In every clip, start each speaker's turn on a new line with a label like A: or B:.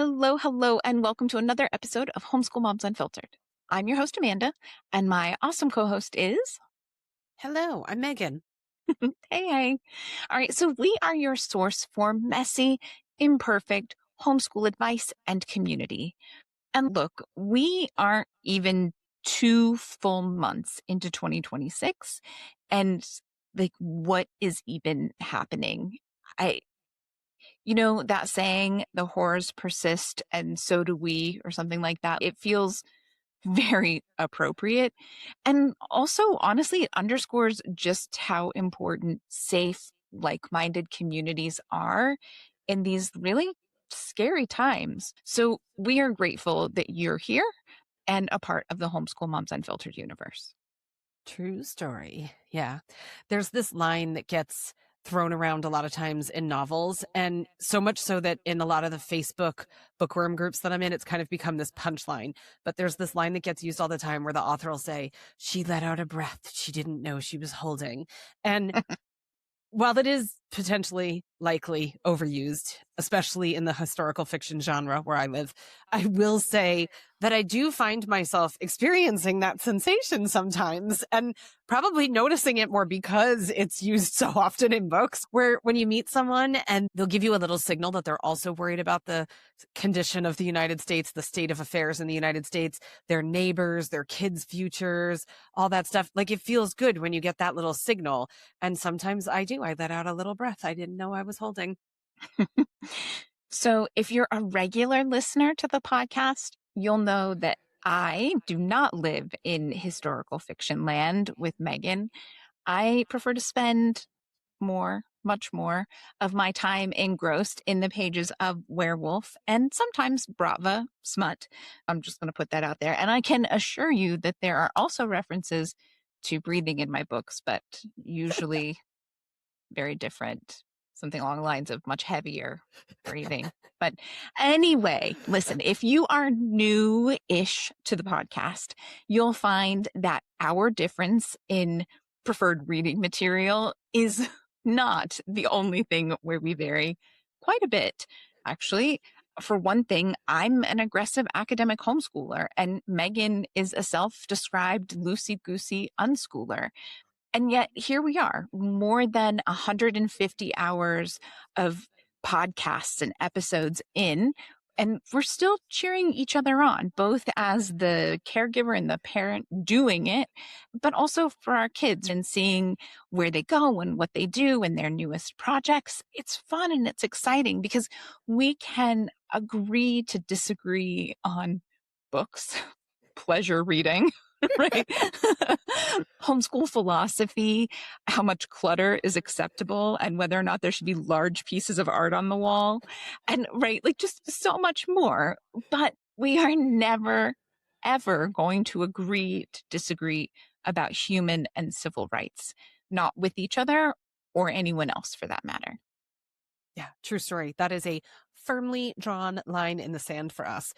A: Hello, and welcome to another episode of Homeschool Moms Unfiltered. I'm your host, Amanda, and my awesome co-host is...
B: Hello, I'm Megan.
A: Hey. All right, so we are your source for messy, imperfect homeschool advice and community. And look, we aren't even 2 full months into 2026, and what is even happening? That saying, the horrors persist and so do we, or something like that. It feels very appropriate. And also, honestly, it underscores just how important safe, like-minded communities are in these really scary times. So we are grateful that you're here and a part of the Homeschool Moms Unfiltered universe.
B: True story. Yeah. There's this line that gets thrown around a lot of times in novels, and so much so that in a lot of the Facebook bookworm groups that I'm in, it's kind of become this punchline. But there's this line that gets used all the time where the author will say, "She let out a breath she didn't know she was holding." And while that is potentially likely overused, especially in the historical fiction genre where I live, I will say that I do find myself experiencing that sensation sometimes and probably noticing it more because it's used so often in books, where when you meet someone and they'll give you a little signal that they're also worried about the condition of the United States, the state of affairs in the United States, their neighbors, their kids' futures, all that stuff. Like, it feels good when you get that little signal. And sometimes I do. I let out a little breath I didn't know I was holding.
A: So if you're a regular listener to the podcast, you'll know that I do not live in historical fiction land with Megan. I prefer to spend much more of my time engrossed in the pages of werewolf and sometimes Brava smut. I'm just going to put that out there. And I can assure you that there are also references to breathing in my books, but usually very different. Something along the lines of much heavier breathing. But anyway, listen, if you are new-ish to the podcast, you'll find that our difference in preferred reading material is not the only thing where we vary quite a bit. Actually, for one thing, I'm an aggressive academic homeschooler, and Megan is a self-described loosey-goosey unschooler. And yet here we are, more than 150 hours of podcasts and episodes in, and we're still cheering each other on, both as the caregiver and the parent doing it, but also for our kids and seeing where they go and what they do and their newest projects. It's fun and it's exciting because we can agree to disagree on books, pleasure reading, right? Homeschool philosophy, how much clutter is acceptable, and whether or not there should be large pieces of art on the wall, and right, like just so much more. But we are never, ever going to agree to disagree about human and civil rights, not with each other or anyone else for that matter.
B: Yeah, true story. That is a firmly drawn line in the sand for us.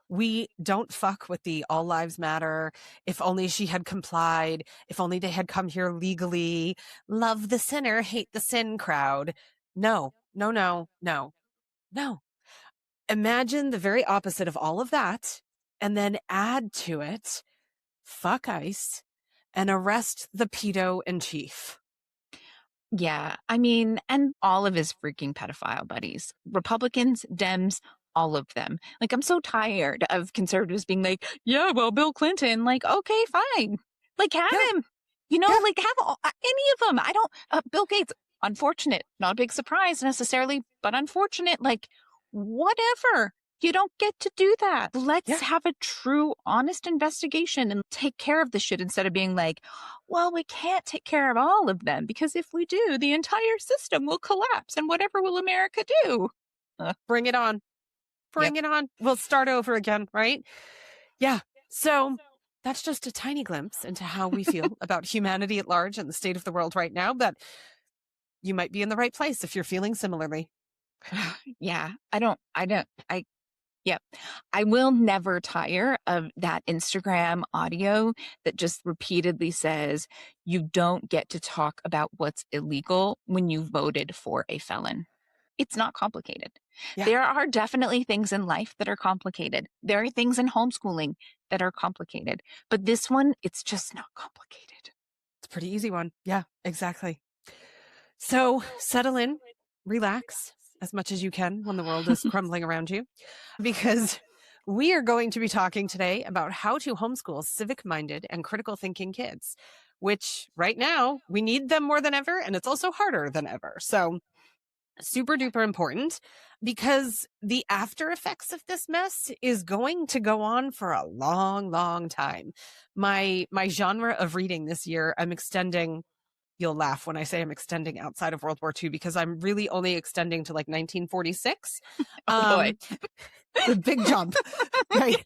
B: We don't fuck with the all lives matter. If only she had complied. If only they had come here legally. Love the sinner, hate the sin crowd. No. Imagine the very opposite of all of that, and then add to it, fuck ICE and arrest the pedo in chief.
A: Yeah, I mean, and all of his freaking pedophile buddies, Republicans, Dems, all of them. Like, I'm so tired of conservatives being like, yeah, well, Bill Clinton, like, okay, fine. Like, have him, like, have any of them. I don't, Bill Gates, unfortunate, not a big surprise necessarily, but unfortunate, like, whatever. You don't get to do that. Let's have a true, honest investigation and take care of the shit instead of being like, well, we can't take care of all of them because if we do, the entire system will collapse. And whatever will America do?
B: Bring it on. Bring it on. We'll start over again, right? Yeah. So that's just a tiny glimpse into how we feel about humanity at large and the state of the world right now. But you might be in the right place if you're feeling similarly.
A: Yeah, Yep. I will never tire of that Instagram audio that just repeatedly says, you don't get to talk about what's illegal when you voted for a felon. It's not complicated.
B: Yeah.
A: There are definitely things in life that are complicated. There are things in homeschooling that are complicated. But this one, it's just not complicated.
B: It's a pretty easy one. Yeah, exactly. So settle in, relax as much as you can when the world is crumbling around you, because we are going to be talking today about how to homeschool civic-minded and critical thinking kids, which right now we need them more than ever, and it's also harder than ever. So super duper important, because the after effects of this mess is going to go on for a long, long time. My genre of reading this year, I'm extending. You'll laugh when I say I'm extending outside of World War II, because I'm really only extending to like 1946.
A: Oh boy.
B: The big jump, right?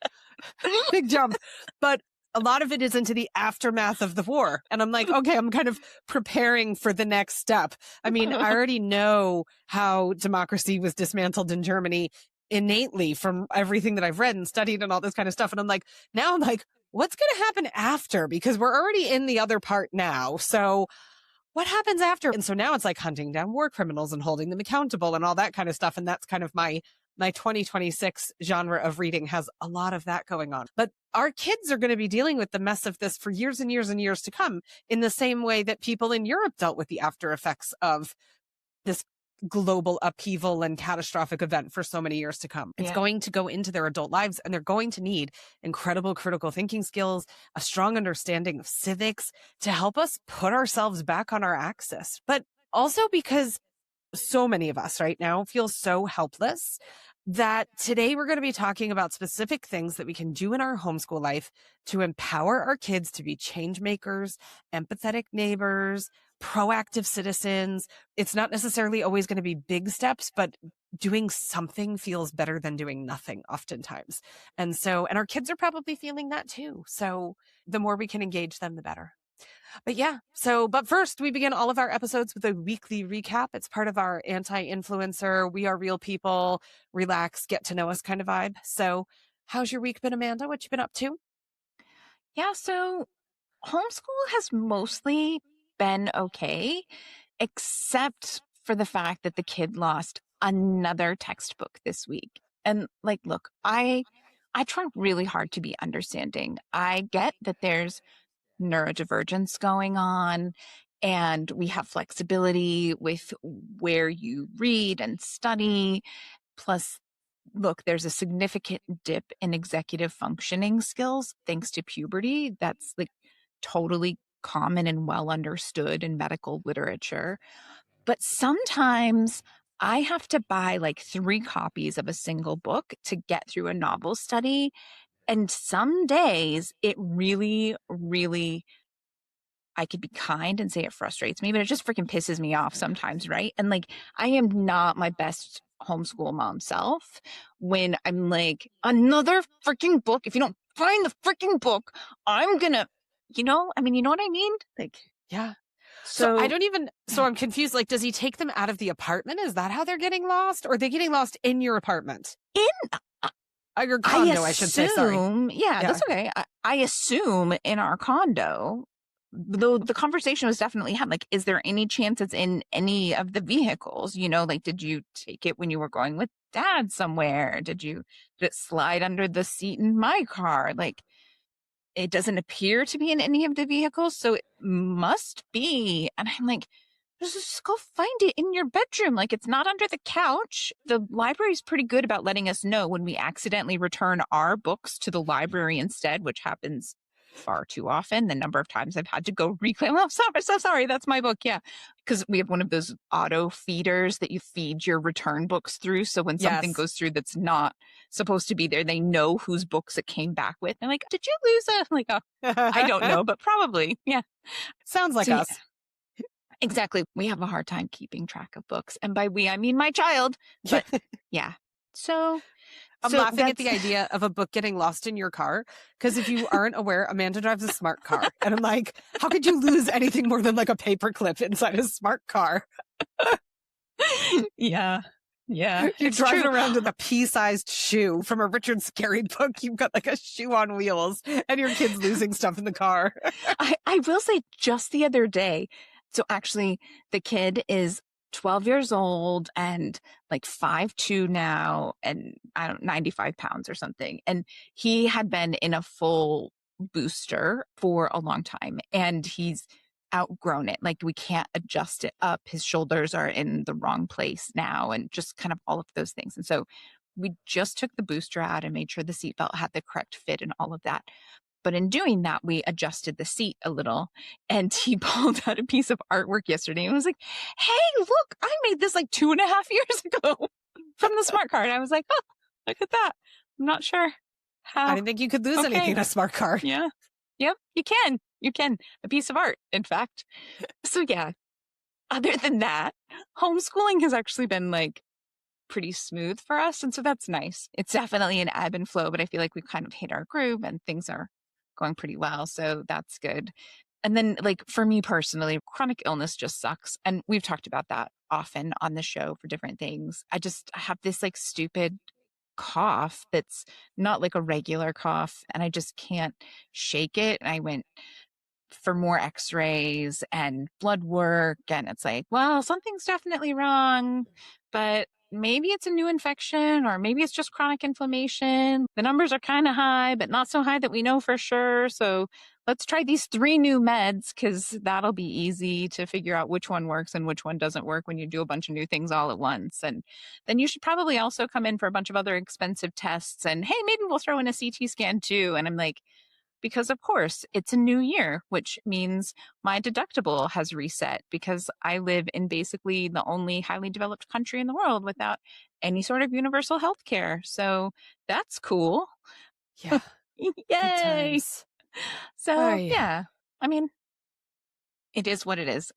B: Big jump. But a lot of it is into the aftermath of the war. And I'm like, okay, I'm kind of preparing for the next step. I mean, I already know how democracy was dismantled in Germany innately from everything that I've read and studied and all this kind of stuff. And I'm like, now I'm like, what's going to happen after? Because we're already in the other part now. So what happens after? And so now it's like hunting down war criminals and holding them accountable and all that kind of stuff. And that's kind of my 2026 genre of reading has a lot of that going on. But our kids are going to be dealing with the mess of this for years and years and years to come, in the same way that people in Europe dealt with the after effects of this global upheaval and catastrophic event for so many years to come. It's going to go into their adult lives, and they're going to need incredible critical thinking skills, a strong understanding of civics to help us put ourselves back on our axis. But also because so many of us right now feel so helpless, that today we're going to be talking about specific things that we can do in our homeschool life to empower our kids to be change makers, empathetic neighbors, proactive citizens. It's not necessarily always going to be big steps, but doing something feels better than doing nothing oftentimes. And our kids are probably feeling that too. So the more we can engage them, the better. But yeah, but first we begin all of our episodes with a weekly recap. It's part of our anti-influencer, we are real people, relax, get to know us kind of vibe. So how's your week been, Amanda? What you been up to?
A: Yeah, so homeschool has mostly been okay, except for the fact that the kid lost another textbook this week. And like, look, I try really hard to be understanding. I get that there's neurodivergence going on, and we have flexibility with where you read and study. Plus, look, there's a significant dip in executive functioning skills thanks to puberty. That's like totally common and well understood in medical literature. But sometimes I have to buy like 3 copies of a single book to get through a novel study. And some days it really, really, I could be kind and say it frustrates me, but it just freaking pisses me off sometimes, right? And like, I am not my best homeschool mom self when I'm like, another freaking book. If you don't find the freaking book, I'm gonna, you know what I mean? Like,
B: yeah.
A: So
B: I don't even, so I'm confused. Like, does he take them out of the apartment? Is that how they're getting lost? Or are they getting lost in your apartment? Your condo, I should say. Sorry.
A: Yeah, that's okay. I assume in our condo, though the conversation was definitely had, like, is there any chance it's in any of the vehicles? You know, like, did you take it when you were going with dad somewhere? Did it slide under the seat in my car? Like, it doesn't appear to be in any of the vehicles, so it must be. And I'm like, just go find it in your bedroom. Like, it's not under the couch. The library's pretty good about letting us know when we accidentally return our books to the library instead, which happens far too often. The number of times I've had to go reclaim. Oh, so sorry. That's my book. Yeah. Because we have one of those auto feeders that you feed your return books through. So when something goes through that's not supposed to be there, they know whose books it came back with. They're like, did you lose a, like, I don't know, but probably. Yeah.
B: Sounds like us.
A: Yeah. Exactly. We have a hard time keeping track of books. And by we, I mean my child. But yeah. So
B: I'm laughing at the idea of a book getting lost in your car, because if you aren't aware, Amanda drives a smart car. And I'm like, how could you lose anything more than like a paperclip inside a smart car?
A: Yeah. Yeah.
B: You're driving around with a pea-sized shoe from a Richard Scarry book. You've got like a shoe on wheels, and your kid's losing stuff in the car.
A: I will say, just the other day, so actually the kid is 12 years old and like 5'2" now, and I don't 95 pounds or something. And he had been in a full booster for a long time, and he's outgrown it. Like we can't adjust it up. His shoulders are in the wrong place now, and just kind of all of those things. And so we just took the booster out and made sure the seatbelt had the correct fit and all of that. But in doing that, we adjusted the seat a little, and he pulled out a piece of artwork yesterday and was like, "Hey, look, I made this like 2.5 years ago from the smart card." I was like, "Oh, look at that." I'm not sure how.
B: I didn't think you could lose anything in a smart card.
A: Yeah. Yep. You can. You can. A piece of art, in fact. So yeah, other than that, homeschooling has actually been like pretty smooth for us. And so that's nice. It's definitely an ebb and flow, but I feel like we've kind of hit our groove and things are going pretty well. So that's good. And then, like, for me personally, chronic illness just sucks. And we've talked about that often on the show for different things. I have this like stupid cough that's not like a regular cough, and I just can't shake it. And I went for more x-rays and blood work, and it's like, well, something's definitely wrong, but maybe it's a new infection, or maybe it's just chronic inflammation. The numbers are kind of high, but not so high that we know for sure. So let's try these 3 new meds, because that'll be easy to figure out which one works and which one doesn't work when you do a bunch of new things all at once. And then you should probably also come in for a bunch of other expensive tests, and hey, maybe we'll throw in a CT scan too. And I'm like, because of course it's a new year, which means my deductible has reset, because I live in basically the only highly developed country in the world without any sort of universal health care. So that's cool.
B: Yeah. Good
A: Yay.
B: times.
A: So
B: Aye.
A: yeah, I mean, it is what it is.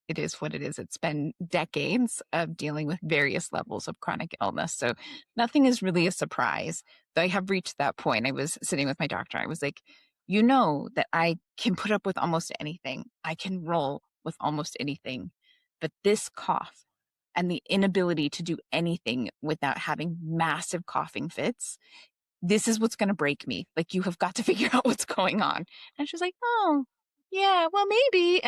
A: It is what it is. It's been decades of dealing with various levels of chronic illness. So nothing is really a surprise. Though I have reached that point. I was sitting with my doctor. I was like, you know that I can put up with almost anything. I can roll with almost anything. But this cough and the inability to do anything without having massive coughing fits, this is what's going to break me. Like, you have got to figure out what's going on. And she's like, oh, yeah, well, maybe.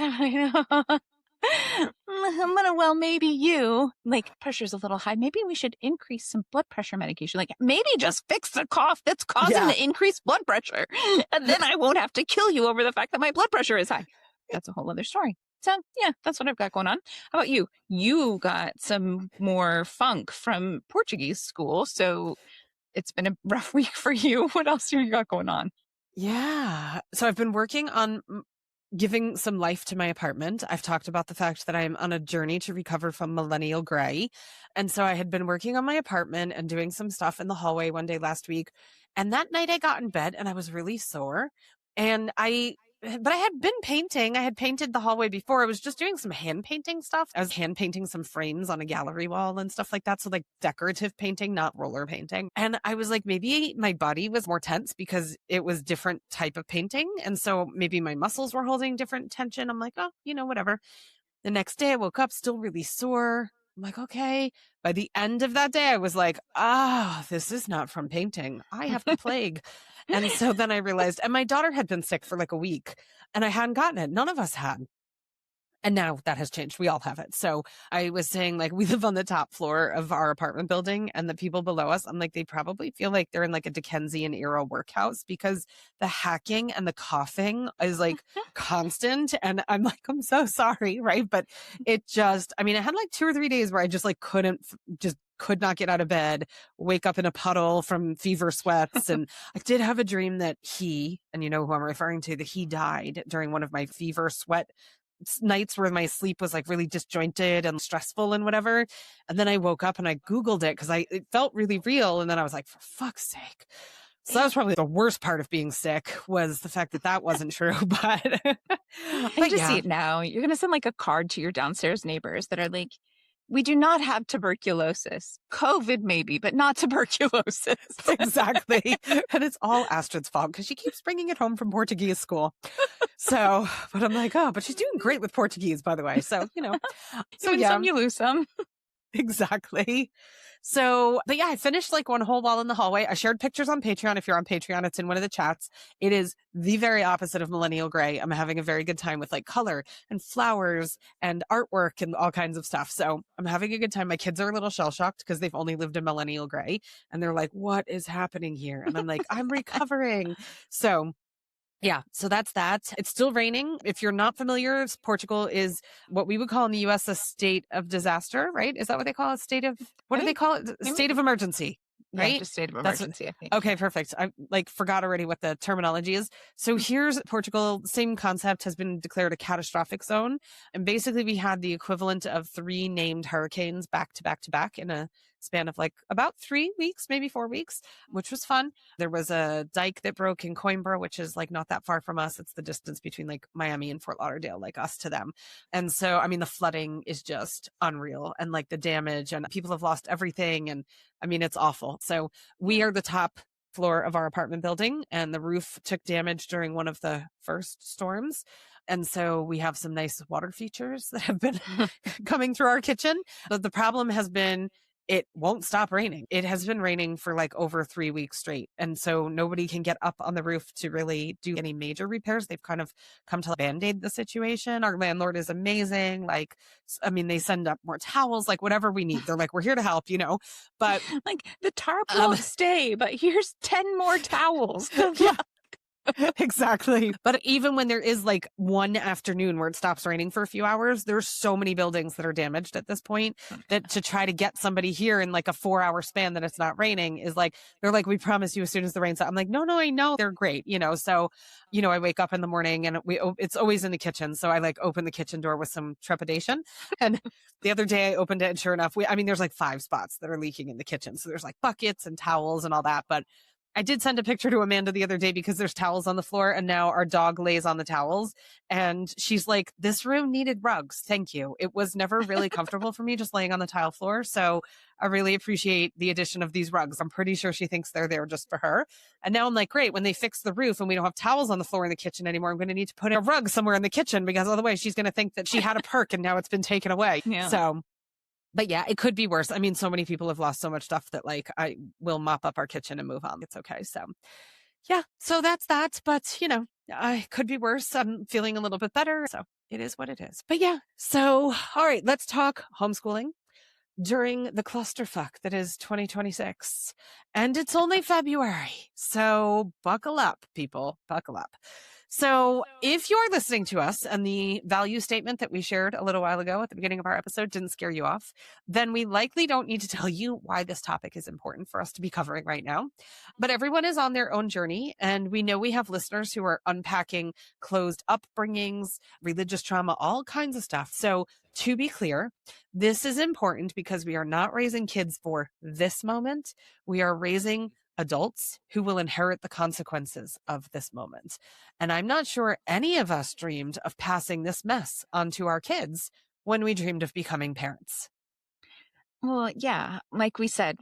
A: Well, maybe you, like, pressure's a little high. Maybe we should increase some blood pressure medication. Like, maybe just fix the cough that's causing the increased blood pressure. And then I won't have to kill you over the fact that my blood pressure is high. That's a whole other story. So yeah, that's what I've got going on. How about you? You got some more funk from Portuguese school. So it's been a rough week for you. What else have you got going on?
B: Yeah. So I've been working on giving some life to my apartment. I've talked about the fact that I'm on a journey to recover from millennial gray. And so I had been working on my apartment and doing some stuff in the hallway one day last week. And that night I got in bed and I was really sore. And but I had been painting. I had painted the hallway before. I was just doing some hand painting stuff. I was hand painting some frames on a gallery wall and stuff like that. So like decorative painting, not roller painting. And I was like, maybe my body was more tense because it was different type of painting. And so maybe my muscles were holding different tension. I'm like, oh, whatever. The next day I woke up still really sore. I'm like, okay. By the end of that day, I was like, this is not from painting. I have the plague. And so then I realized, and my daughter had been sick for like a week and I hadn't gotten it. None of us had. And now that has changed. We all have it. So I was saying, like, we live on the top floor of our apartment building, and the people below us, I'm like, they probably feel like they're in like a Dickensian era workhouse, because the hacking and the coughing is like constant. And I'm like, I'm so sorry. Right. But I had like 2 or 3 days where I just like could not get out of bed, wake up in a puddle from fever sweats. And I did have a dream that and you know who I'm referring to, that he died during one of my fever sweat nights where my sleep was like really disjointed and stressful and whatever. And then I woke up and I Googled it because it felt really real. And then I was like, for fuck's sake. So that was probably the worst part of being sick, was the fact that that wasn't true. But
A: I just see it now. You're going to send like a card to your downstairs neighbors that are like, we do not have tuberculosis. COVID maybe, but not tuberculosis.
B: Exactly. And it's all Astrid's fault because she keeps bringing it home from Portuguese school. So, but I'm like, but she's doing great with Portuguese, by the way. So,
A: You win some, you lose some.
B: Exactly. So, but yeah, I finished like one whole wall in the hallway. I shared pictures on Patreon. If you're on Patreon, it's in one of the chats. It is the very opposite of millennial gray. I'm having a very good time with like color and flowers and artwork and all kinds of stuff. So I'm having a good time. My kids are a little shell shocked because they've only lived in millennial gray and they're like, what is happening here? And I'm like, I'm recovering. So yeah, so that's that. It's still raining. If you're not familiar, Portugal is what we would call in the US a state of disaster, right? Is that what they call it? What
A: I
B: do they
A: think
B: call it?
A: maybe.
B: State of emergency,
A: Yeah,
B: right?
A: just state of
B: That's
A: emergency, I think.
B: okay, perfect. I like forgot already what the terminology is. So here's Portugal, same concept, has been declared a catastrophic zone. And basically we had the equivalent of 3 named hurricanes back to back to back in a span of like about 3 weeks, maybe 4 weeks, which was fun. There was a dike that broke in Coimbra, which is like not that far from us. It's the distance between like Miami and Fort Lauderdale, like us to them. And so, I mean, the flooding is just unreal and like the damage and people have lost everything. And I mean, it's awful. So we are the top floor of our apartment building and the roof took damage during one of the first storms. And so we have some nice water features that have been coming through our kitchen. But the problem has been it won't stop raining. It has been raining for like over 3 weeks straight. And so nobody can get up on the roof to really do any major repairs. They've kind of come to band-aid the situation. Our landlord is amazing. Like, I mean, they send up more towels, like whatever we need. They're like, we're here to help, you know, but
A: like the tarp won't stay, but here's 10 more towels. Good
B: yeah.
A: luck.
B: Exactly. But even when there is like one afternoon where it stops raining for a few hours, there's so many buildings that are damaged at this point that to try to get somebody here in like a 4-hour span that it's not raining is like, they're like, we promise you as soon as the rain's out. I'm like, no, I know they're great. You know, so, you know, I wake up in the morning and it's always in the kitchen. So I like open the kitchen door with some trepidation. And the other day I opened it and sure enough, there's like 5 spots that are leaking in the kitchen. So there's like buckets and towels and all that. But I did send a picture to Amanda the other day because there's towels on the floor and now our dog lays on the towels and she's like, this room needed rugs. Thank you. It was never really comfortable for me just laying on the tile floor. So I really appreciate the addition of these rugs. I'm pretty sure she thinks they're there just for her. And now I'm like, great, when they fix the roof and we don't have towels on the floor in the kitchen anymore, I'm going to need to put a rug somewhere in the kitchen because otherwise she's going to think that she had a perk and now it's been taken away.
A: Yeah.
B: So but yeah, it could be worse. I mean, so many people have lost so much stuff that like I will mop up our kitchen and move on. It's okay. So yeah, so that's that. But you know, I could be worse. I'm feeling a little bit better. So it is what it is. But yeah, so all right, let's talk homeschooling during the clusterfuck that is 2026. And it's only February. So buckle up, people, buckle up. So if you're listening to us and the value statement that we shared a little while ago at the beginning of our episode didn't scare you off, then we likely don't need to tell you why this topic is important for us to be covering right now. But everyone is on their own journey. And we know we have listeners who are unpacking closed upbringings, religious trauma, all kinds of stuff. So to be clear, this is important because we are not raising kids for this moment. We are raising adults who will inherit the consequences of this moment. And I'm not sure any of us dreamed of passing this mess onto our kids when we dreamed of becoming parents.
A: Well, yeah, like we said,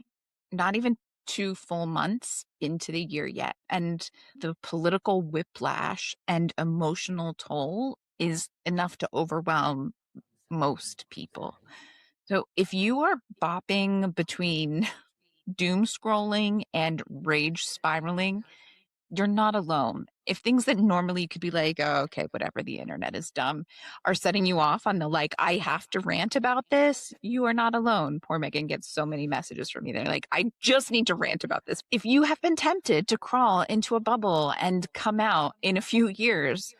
A: not even 2 full months into the year yet. And the political whiplash and emotional toll is enough to overwhelm most people. So if you are bopping between doom scrolling and rage spiraling, you're not alone. If things that normally you could be like, oh, okay, whatever, the internet is dumb, are setting you off on the like, I have to rant about this, you are not alone. Poor Megan gets so many messages from me. They're like, I just need to rant about this. If you have been tempted to crawl into a bubble and come out in a few years,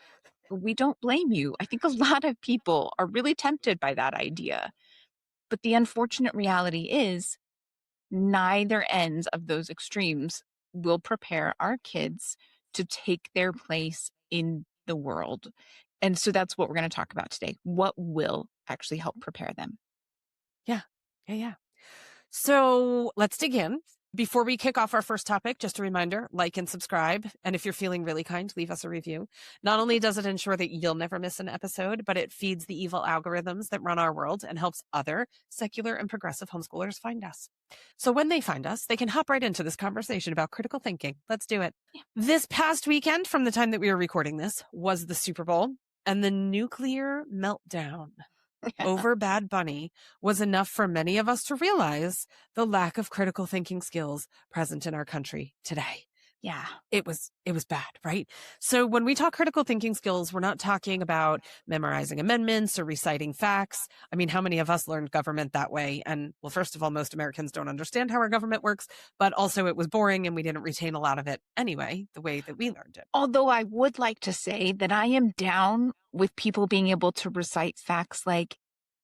A: we don't blame you. I think a lot of people are really tempted by that idea. But the unfortunate reality is neither ends of those extremes will prepare our kids to take their place in the world. And so that's what we're going to talk about today. What will actually help prepare them?
B: Yeah. So let's dig in. Before we kick off our first topic, just a reminder, like and subscribe. And if you're feeling really kind, leave us a review. Not only does it ensure that you'll never miss an episode, but it feeds the evil algorithms that run our world and helps other secular and progressive homeschoolers find us. So when they find us, they can hop right into this conversation about critical thinking. Let's do it. Yeah. This past weekend, from the time that we were recording this, was the Super Bowl and the nuclear meltdown. over Bad Bunny was enough for many of us to realize the lack of critical thinking skills present in our country today.
A: Yeah.
B: It was bad, right? So when we talk critical thinking skills, we're not talking about memorizing amendments or reciting facts. I mean, how many of us learned government that way? And well, first of all, most Americans don't understand how our government works, but also it was boring and we didn't retain a lot of it anyway, the way that we learned it.
A: Although I would like to say that I am down with people being able to recite facts like,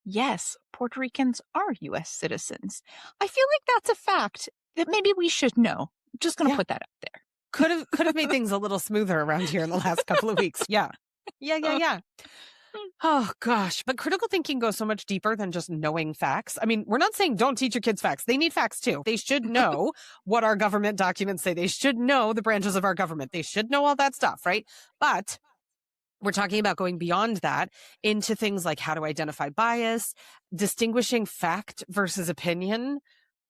A: yes, Puerto Ricans are U.S. citizens. I feel like that's a fact that maybe we should know. I'm just going to
B: Yeah.
A: put that out there.
B: Could have made things a little smoother around here in the last couple of weeks. Yeah. Oh gosh, but critical thinking goes so much deeper than just knowing facts. I mean, we're not saying don't teach your kids facts. They need facts too. They should know what our government documents say. They should know the branches of our government. They should know all that stuff, right? But we're talking about going beyond that into things like how to identify bias, distinguishing fact versus opinion.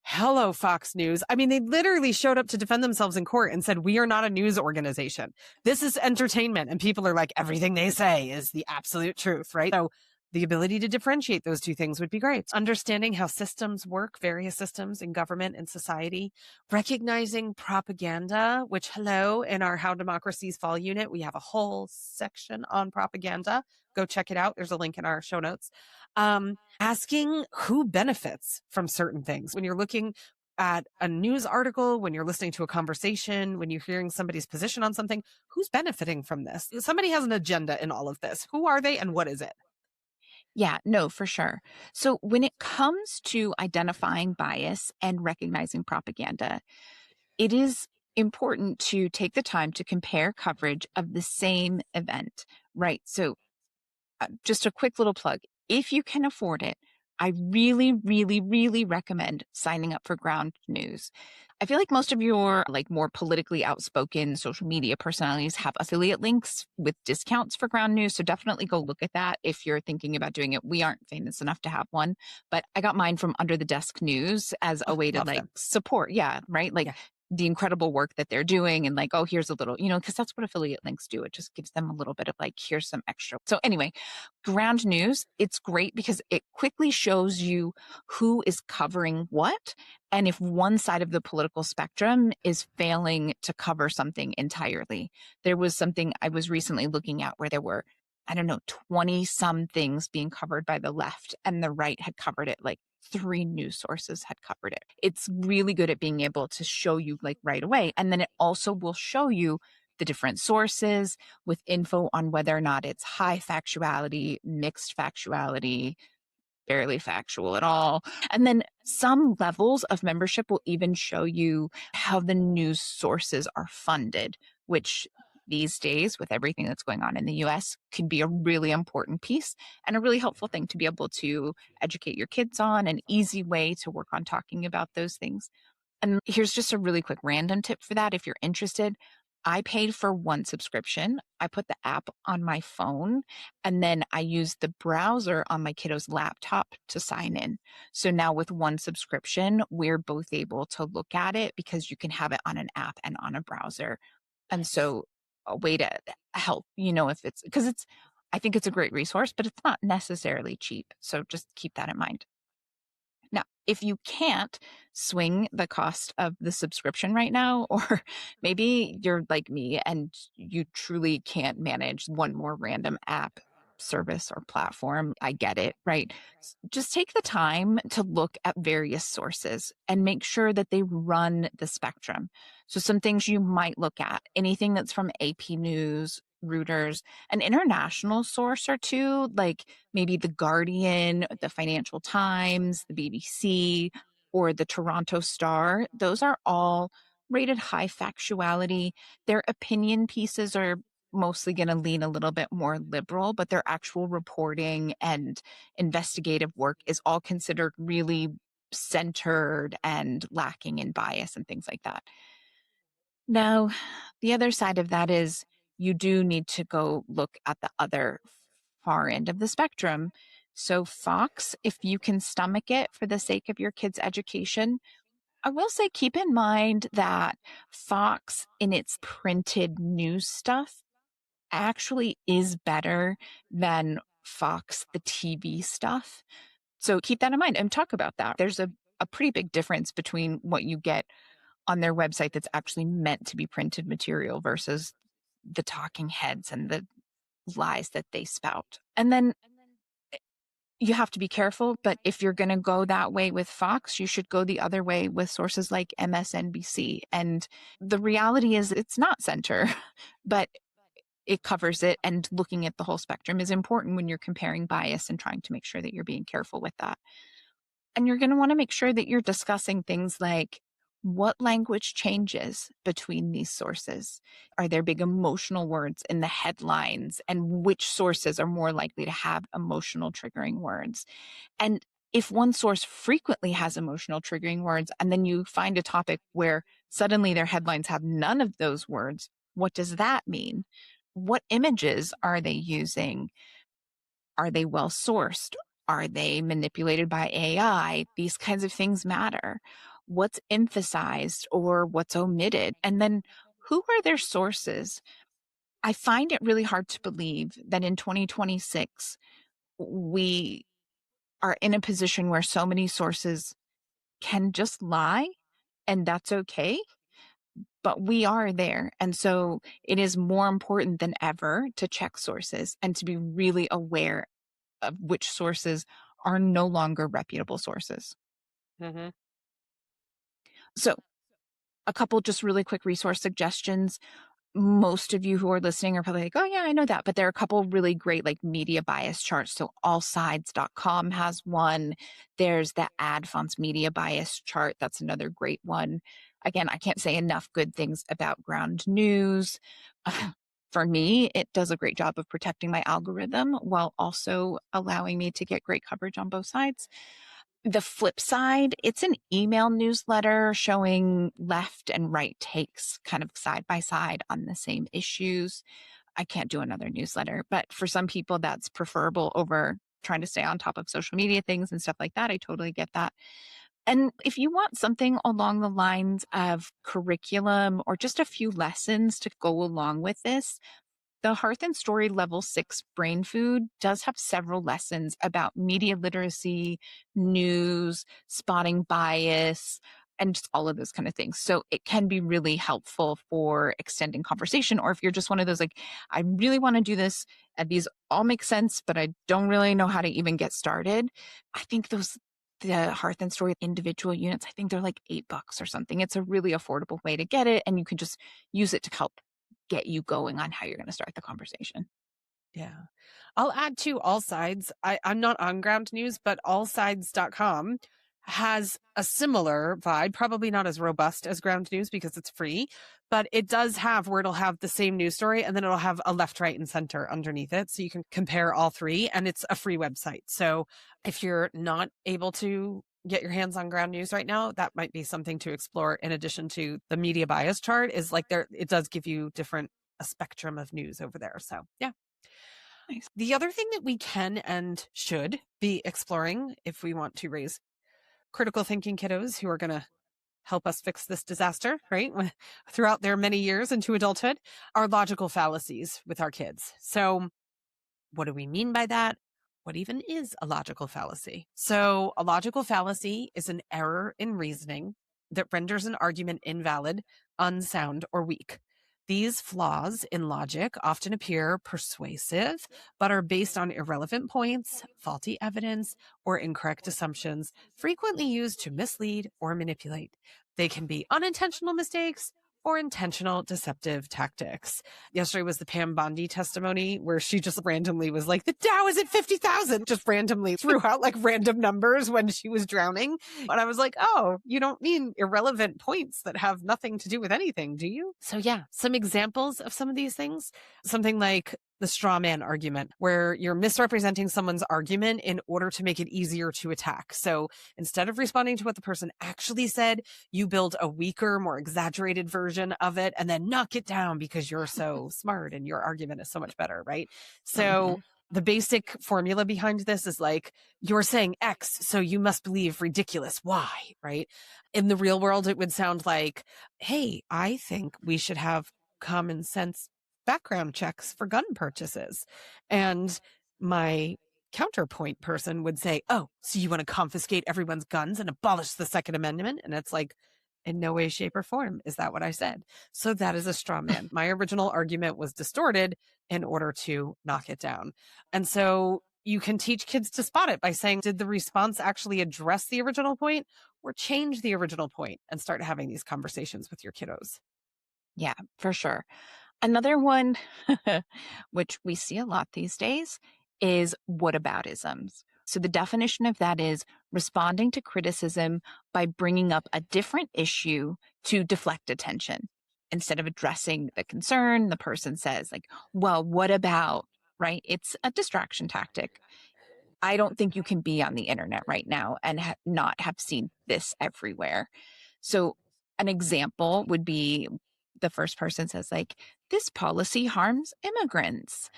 B: Hello, Fox News. I mean, they literally showed up to defend themselves in court and said, we are not a news organization. This is entertainment. And people are like, everything they say is the absolute truth, right? So the ability to differentiate those two things would be great. Understanding how systems work, various systems in government and society, recognizing propaganda, which, hello, in our How Democracies Fall unit, we have a whole section on propaganda. Go check it out. There's a link in our show notes. Asking who benefits from certain things. When you're looking at a news article, when you're listening to a conversation, when you're hearing somebody's position on something, who's benefiting from this? Somebody has an agenda in all of this. Who are they and what is it?
A: Yeah, no, for sure. So when it comes to identifying bias and recognizing propaganda, it is important to take the time to compare coverage of the same event, right? So just a quick little plug. If you can afford it, I really, really, really recommend signing up for Ground News. I feel like most of your like more politically outspoken social media personalities have affiliate links with discounts for Ground News. So definitely go look at that if you're thinking about doing it. We aren't famous enough to have one, but I got mine from Under the Desk News as a way to
B: Love
A: like
B: them.
A: support. Yeah, right. Like
B: Yeah.
A: the incredible work that they're doing and like, oh, here's a little, because that's what affiliate links do. It just gives them a little bit of like, here's some extra. So anyway, Ground News, it's great because it quickly shows you who is covering what and if one side of the political spectrum is failing to cover something entirely. There was something I was recently looking at where there were, I don't know, 20 some things being covered by the left and the right had covered it like 3 news sources had covered it. It's really good at being able to show you like right away. And then it also will show you the different sources with info on whether or not it's high factuality, mixed factuality, barely factual at all. And then some levels of membership will even show you how the news sources are funded, which these days, with everything that's going on in the US, can be a really important piece and a really helpful thing to be able to educate your kids on, an easy way to work on talking about those things. And here's just a really quick random tip for that if you're interested. I paid for one subscription. I put the app on my phone and then I used the browser on my kiddo's laptop to sign in. So now with one subscription, we're both able to look at it because you can have it on an app and on a browser. And so a way to help, if it's because I think it's a great resource, but it's not necessarily cheap. So just keep that in mind. Now, if you can't swing the cost of the subscription right now, or maybe you're like me and you truly can't manage one more random app, service, or platform, I get it, right? Just take the time to look at various sources and make sure that they run the spectrum. So, some things you might look at anything that's from AP News, Reuters, an international source or two, like maybe The Guardian, the Financial Times, the BBC, or the Toronto Star. Those are all rated high factuality. Their opinion pieces are mostly going to lean a little bit more liberal, but their actual reporting and investigative work is all considered really centered and lacking in bias and things like that. Now, the other side of that is you do need to go look at the other far end of the spectrum. So, Fox, if you can stomach it for the sake of your kids' education, I will say keep in mind that Fox, in its printed news stuff, actually is better than Fox, the TV stuff. So keep that in mind and talk about that. There's a pretty big difference between what you get on their website that's actually meant to be printed material versus the talking heads and the lies that they spout. And then you have to be careful, but if you're going to go that way with Fox, you should go the other way with sources like MSNBC. And the reality is it's not center, but it covers it. And looking at the whole spectrum is important when you're comparing bias and trying to make sure that you're being careful with that. And you're going to want to make sure that you're discussing things like what language changes between these sources. Are there big emotional words in the headlines? And which sources are more likely to have emotional triggering words? And if one source frequently has emotional triggering words, and then you find a topic where suddenly their headlines have none of those words, what does that mean? What images are they using? Are they well sourced? Are they manipulated by AI? These kinds of things matter. What's emphasized or what's omitted? And then who are their sources? I find it really hard to believe that in 2026, we are in a position where so many sources can just lie, and that's okay. But we are there. And so it is more important than ever to check sources and to be really aware of which sources are no longer reputable sources.
B: Mm-hmm.
A: So, a couple just really quick resource suggestions. Most of you who are listening are probably like, oh, yeah, I know that. But there are a couple really great like media bias charts. So, allsides.com has one. There's the Ad Fonts media bias chart. That's another great one. Again, I can't say enough good things about Ground News. For me, it does a great job of protecting my algorithm while also allowing me to get great coverage on both sides. The flip side, it's an email newsletter showing left and right takes kind of side by side on the same issues. I can't do another newsletter, but for some people, that's preferable over trying to stay on top of social media things and stuff like that. I totally get that. And if you want something along the lines of curriculum or just a few lessons to go along with this, the Hearth and Story Level 6 Brain Food does have several lessons about media literacy, news, spotting bias, and just all of those kind of things. So it can be really helpful for extending conversation. Or if you're just one of those, like, I really want to do this, and these all make sense, but I don't really know how to even get started. I think the Hearth and Story individual units, I think they're like $8 or something. It's a really affordable way to get it, and you can just use it to help get you going on how you're going to start the conversation.
B: Yeah. I'll add to All Sides. I'm not on Ground News, but allsides.com has a similar vibe, probably not as robust as Ground News because it's free, but it does have where it'll have the same news story and then it'll have a left, right, and center underneath it. So you can compare all three and it's a free website. So if you're not able to get your hands on Ground News right now, that might be something to explore in addition to the media bias chart is like it does give you a spectrum of news over there. So yeah.
A: Nice.
B: The other thing that we can and should be exploring if we want to raise critical thinking kiddos who are going to help us fix this disaster, right? Throughout their many years into adulthood, are logical fallacies with our kids. So what do we mean by that? What even is a logical fallacy? So a logical fallacy is an error in reasoning that renders an argument invalid, unsound, or weak. These flaws in logic often appear persuasive, but are based on irrelevant points, faulty evidence, or incorrect assumptions, frequently used to mislead or manipulate. They can be unintentional mistakes or intentional deceptive tactics. Yesterday was the Pam Bondi testimony where she just randomly was like, the Dow is at 50,000, just randomly threw out like random numbers when she was drowning. And I was like, oh, you don't mean irrelevant points that have nothing to do with anything, do you? So yeah, some examples of some of these things, something like the straw man argument, where you're misrepresenting someone's argument in order to make it easier to attack. So instead of responding to what the person actually said, you build a weaker, more exaggerated version of it and then knock it down because you're so smart and your argument is so much better, right? So the basic formula behind this is like, you're saying X, so you must believe ridiculous Y, right? In the real world, it would sound like, hey, I think we should have common sense background checks for gun purchases. And my counterpoint person would say, oh, so you want to confiscate everyone's guns and abolish the Second Amendment? And it's like, in no way, shape, or form is that what I said. So that is a straw man. My original argument was distorted in order to knock it down. And so you can teach kids to spot it by saying, did the response actually address the original point or change the original point, and start having these conversations with your kiddos?
A: Yeah, for sure. Another one, which we see a lot these days, is whataboutisms. So the definition of that is responding to criticism by bringing up a different issue to deflect attention. Instead of addressing the concern, the person says, like, well, what about, right? It's a distraction tactic. I don't think you can be on the internet right now and not have seen this everywhere. So an example would be the first person says, like, this policy harms immigrants.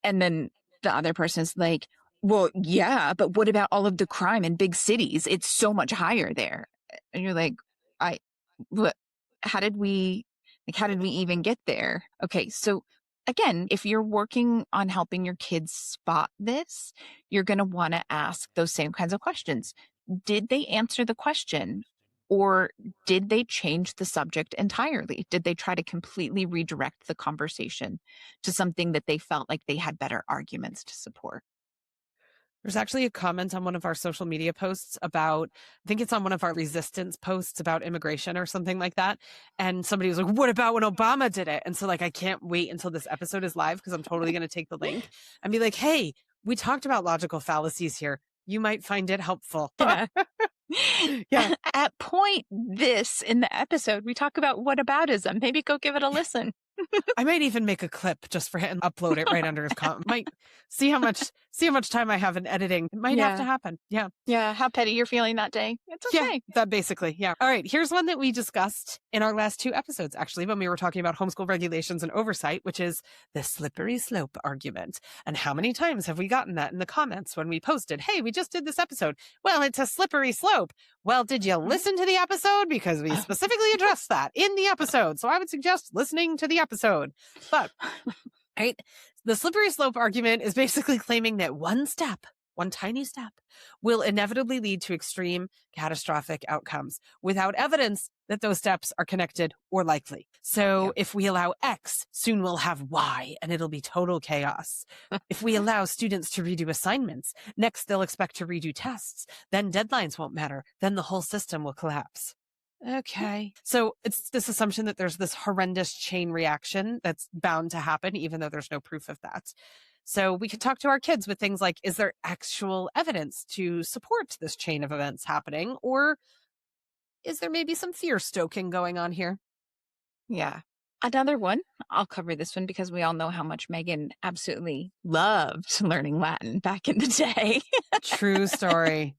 A: And then the other person's like, well, yeah, but what about all of the crime in big cities? It's so much higher there. And you're like, I, what, how did we, how did we even get there? Okay. So again, if you're working on helping your kids spot this, you're going to want to ask those same kinds of questions. Did they answer the question? Or did they change the subject entirely? Did they try to completely redirect the conversation to something that they felt like they had better arguments to support?
B: There's actually a comment on one of our social media posts about, I think it's on one of our resistance posts about immigration or something like that. And somebody was like, what about when Obama did it? And so like, I can't wait until this episode is live, because I'm totally going to take the link and be like, hey, we talked about logical fallacies here. You might find it helpful.
A: Yeah.
B: Yeah.
A: At point this in the episode, we talk about whataboutism. Maybe go give it a listen.
B: I might even make a clip just for him and upload it right under his comment. Might see how much time I have in editing. It might have to happen. Yeah.
A: Yeah. How petty you're feeling that day. It's okay.
B: Yeah, that basically. Yeah. All right. Here's one that we discussed in our last two episodes, actually, when we were talking about homeschool regulations and oversight, which is the slippery slope argument. And how many times have we gotten that in the comments when we posted, hey, we just did this episode? Well, it's a slippery slope. Well, did you listen to the episode? Because we specifically addressed that in the episode. So I would suggest listening to the episode. But, right, the slippery slope argument is basically claiming that one tiny step will inevitably lead to extreme catastrophic outcomes without evidence that those steps are connected or likely. So if we allow X, soon we'll have Y, and it'll be total chaos. If we allow students to redo assignments, next they'll expect to redo tests. Then deadlines won't matter. Then the whole system will collapse. Okay. So it's this assumption that there's this horrendous chain reaction that's bound to happen, even though there's no proof of that. So we could talk to our kids with things like, is there actual evidence to support this chain of events happening? Or is there maybe some fear stoking going on here?
A: Yeah. Another one, I'll cover this one because we all know how much Megan absolutely loved learning Latin back in the day.
B: True story.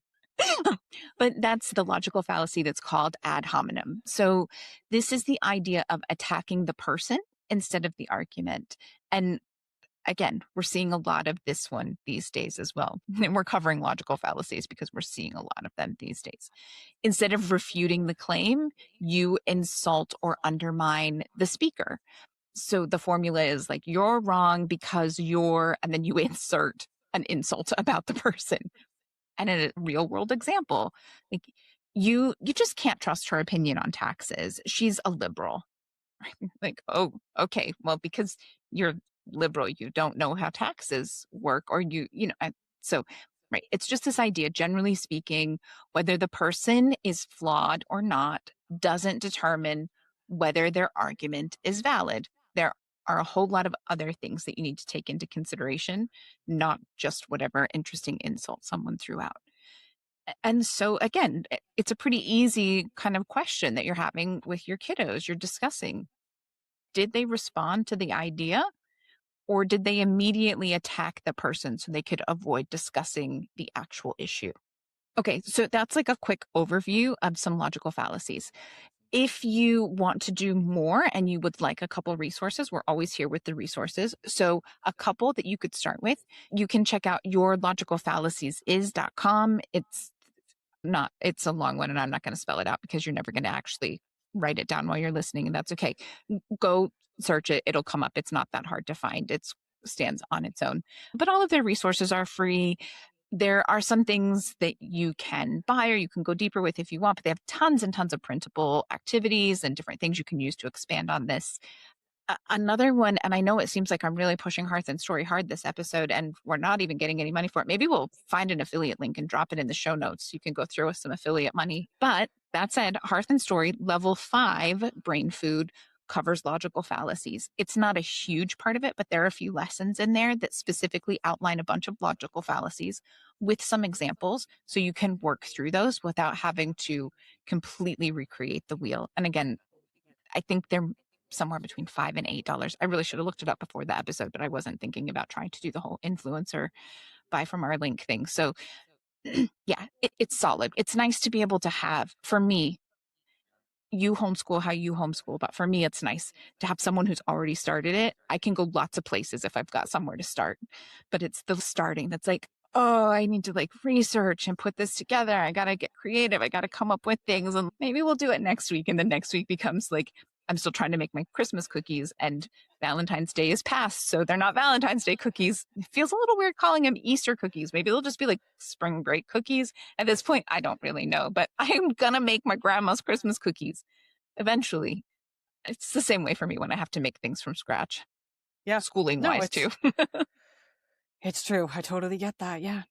A: But that's the logical fallacy that's called ad hominem. So this is the idea of attacking the person instead of the argument. And again, we're seeing a lot of this one these days as well. And we're covering logical fallacies because we're seeing a lot of them these days. Instead of refuting the claim, you insult or undermine the speaker. So the formula is like, you're wrong because you're, and then you insert an insult about the person. And in a real world example, like you just can't trust her opinion on taxes. She's a liberal. Like, oh, okay, well, because you're liberal, you don't know how taxes work, or so, right. It's just this idea, generally speaking, whether the person is flawed or not doesn't determine whether their argument is valid. There are a whole lot of other things that you need to take into consideration, not just whatever interesting insult someone threw out. And so, again, it's a pretty easy kind of question that you're having with your kiddos. You're discussing, did they respond to the idea, or did they immediately attack the person so they could avoid discussing the actual issue? Okay, so that's like a quick overview of some logical fallacies. If you want to do more and you would like a couple resources, we're always here with the resources. So a couple that you could start with, you can check out yourlogicalfallaciesIs.com. It's a long one and I'm not going to spell it out because you're never going to actually write it down while you're listening, and that's okay. Go search it. It'll come up. It's not that hard to find. It's stands on its own. But all of their resources are free. There are some things that you can buy or you can go deeper with if you want, but they have tons and tons of printable activities and different things you can use to expand on this. Another one, and I know it seems like I'm really pushing Hearth and Story hard this episode, and we're not even getting any money for it. Maybe we'll find an affiliate link and drop it in the show notes. You can go through with some affiliate money. But that said, Hearth and Story level 5 brain food covers logical fallacies. It's not a huge part of it, but there are a few lessons in there that specifically outline a bunch of logical fallacies with some examples so you can work through those without having to completely recreate the wheel. And again, I think they're somewhere between $5 and $8. I really should have looked it up before the episode, but I wasn't thinking about trying to do the whole influencer buy from our link thing. So yeah, it's solid. It's nice to be able to have, for me, you homeschool how you homeschool, but for me, it's nice to have someone who's already started it. I can go lots of places if I've got somewhere to start, but it's the starting that's like, oh, I need to like research and put this together. I got to get creative. I got to come up with things, and maybe we'll do it next week. And the next week becomes like, I'm still trying to make my Christmas cookies, and Valentine's Day is past. So they're not Valentine's Day cookies. It feels a little weird calling them Easter cookies. Maybe they'll just be like spring break cookies. At this point, I don't really know, but I'm going to make my grandma's Christmas cookies eventually. It's the same way for me when I have to make things from scratch.
B: Yeah.
A: Schooling wise, too.
B: It's true. I totally get that. Yeah.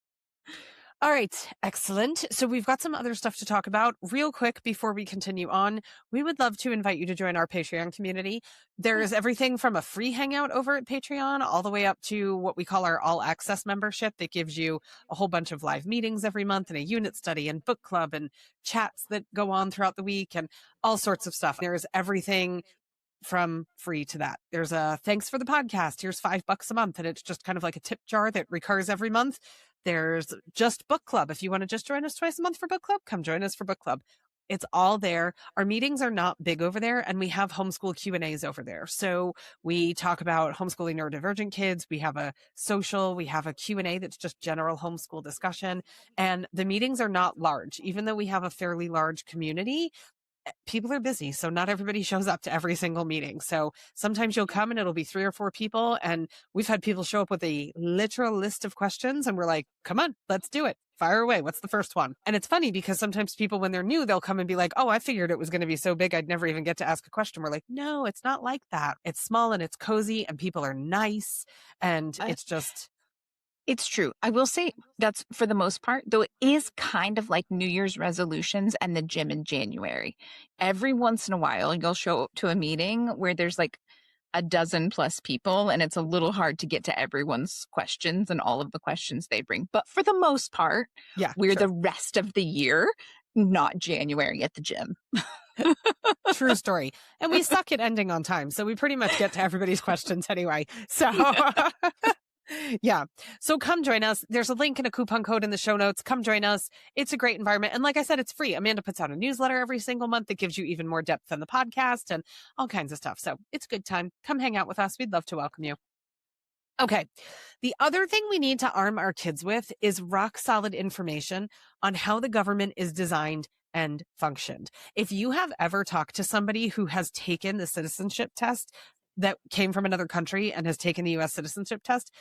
B: All right. Excellent. So we've got some other stuff to talk about. Real quick before we continue on, we would love to invite you to join our Patreon community. There is everything from a free hangout over at Patreon all the way up to what we call our all access membership that gives you a whole bunch of live meetings every month and a unit study and book club and chats that go on throughout the week and all sorts of stuff. There's everything from free to that. There's a thanks for the podcast. Here's $5 a month. And it's just kind of like a tip jar that recurs every month. There's just book club. If you want to just join us twice a month for book club, come join us for book club. It's all there. Our meetings are not big over there, and we have homeschool Q&As over there. So we talk about homeschooling neurodivergent kids. We have a social, we have a Q&A that's just general homeschool discussion. And the meetings are not large. Even though we have a fairly large community, people are busy. So not everybody shows up to every single meeting. So sometimes you'll come and it'll be 3 or 4 people. And we've had people show up with a literal list of questions. And we're like, come on, let's do it. Fire away. What's the first one? And it's funny because sometimes people, when they're new, they'll come and be like, oh, I figured it was going to be so big, I'd never even get to ask a question. We're like, no, it's not like that. It's small and it's cozy and people are nice. And it's just...
A: It's true. I will say that's for the most part, though it is kind of like New Year's resolutions and the gym in January. Every once in a while, you'll show up to a meeting where there's like a dozen plus people, and it's a little hard to get to everyone's questions and all of the questions they bring. But for the most part,
B: yeah,
A: we're
B: sure.
A: the rest of the year, not January at the gym.
B: True story. And we suck at ending on time. So we pretty much get to everybody's questions anyway. So... yeah. So come join us. There's a link and a coupon code in the show notes. Come join us. It's a great environment. And like I said, it's free. Amanda puts out a newsletter every single month that gives you even more depth than the podcast and all kinds of stuff. So it's a good time. Come hang out with us. We'd love to welcome you. Okay. The other thing we need to arm our kids with is rock solid information on how the government is designed and functioned. If you have ever talked to somebody who has taken the citizenship test that came from another country and has taken the U.S. citizenship test,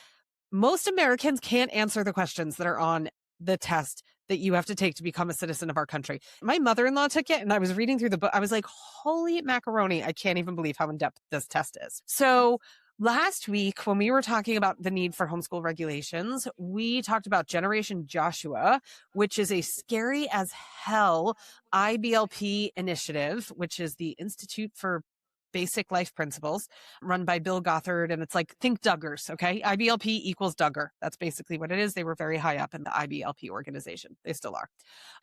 B: most Americans can't answer the questions that are on the test that you have to take to become a citizen of our country. My mother-in-law took it and I was reading through the book. I was like, holy macaroni. I can't even believe how in-depth this test is. So last week, when we were talking about the need for homeschool regulations, we talked about Generation Joshua, which is a scary as hell IBLP initiative, which is the Institute for Basic Life Principles, run by Bill Gothard. And it's like, think Duggars, okay? IBLP equals Duggar. That's basically what it is. They were very high up in the IBLP organization. They still are.